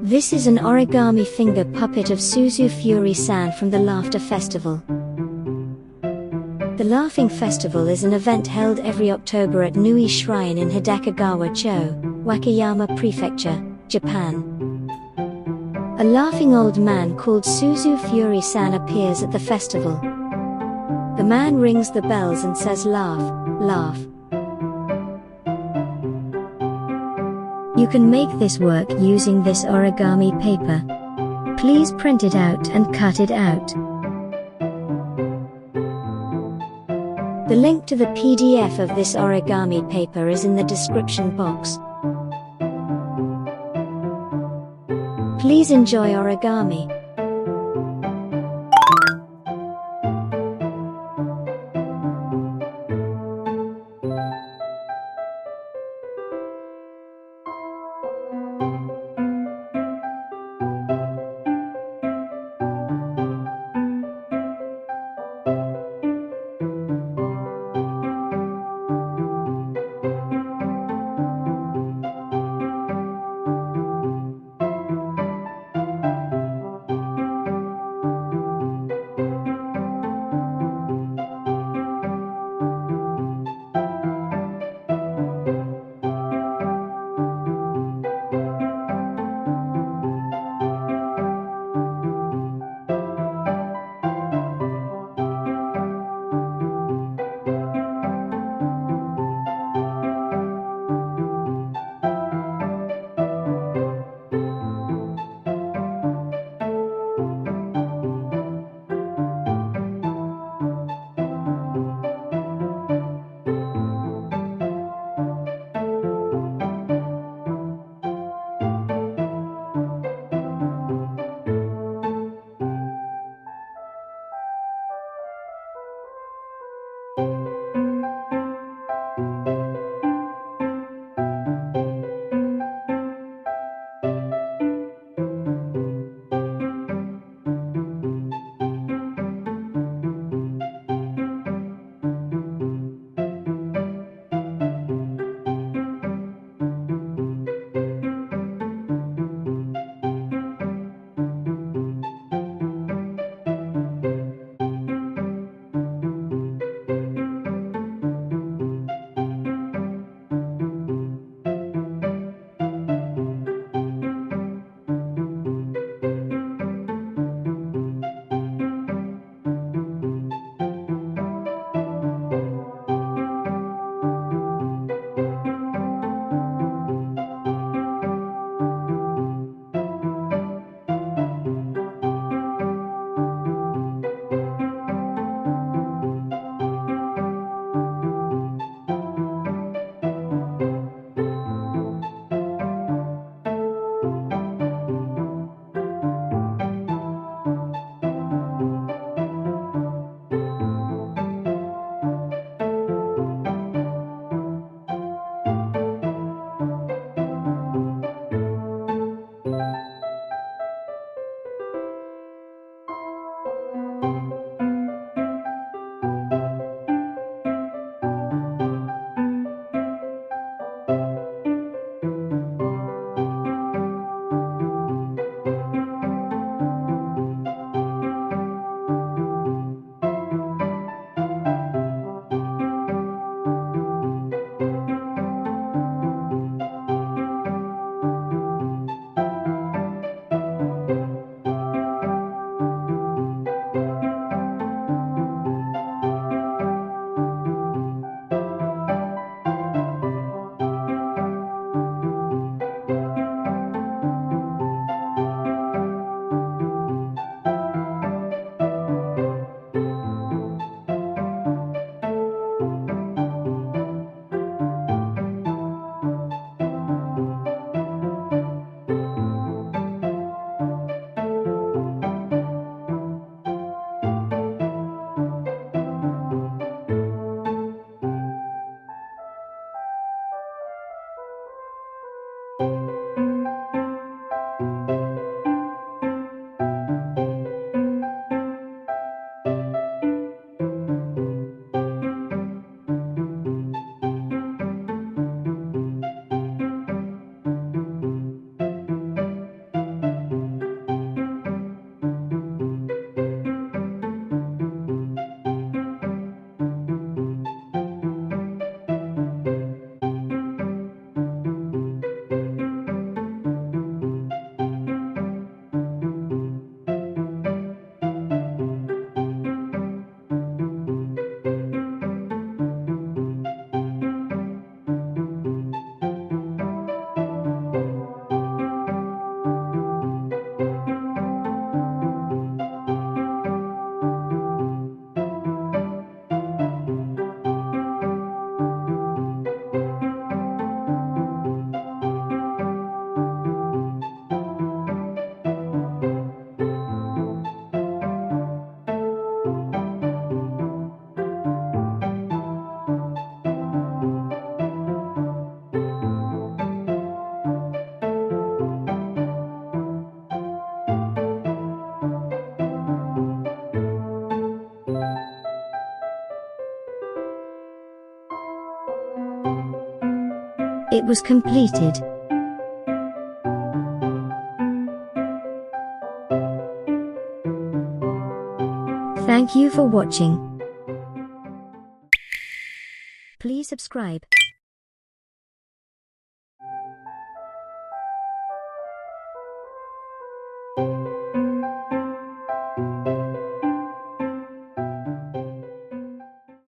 This is an origami finger puppet of Suzufuri-San from the Laughter Festival. The Laughing Festival is an event held every October at Nui Shrine in Hidakagawa-cho, Wakayama Prefecture, Japan. A laughing old man called Suzufuri-San appears at the festival. The man rings the bells and says laugh, laugh. You can make this work using this origami paper. Please print it out and cut it out. The link to the PDF of this origami paper is in the description box. Please enjoy origami. It was completed. Thank you for watching. Please subscribe.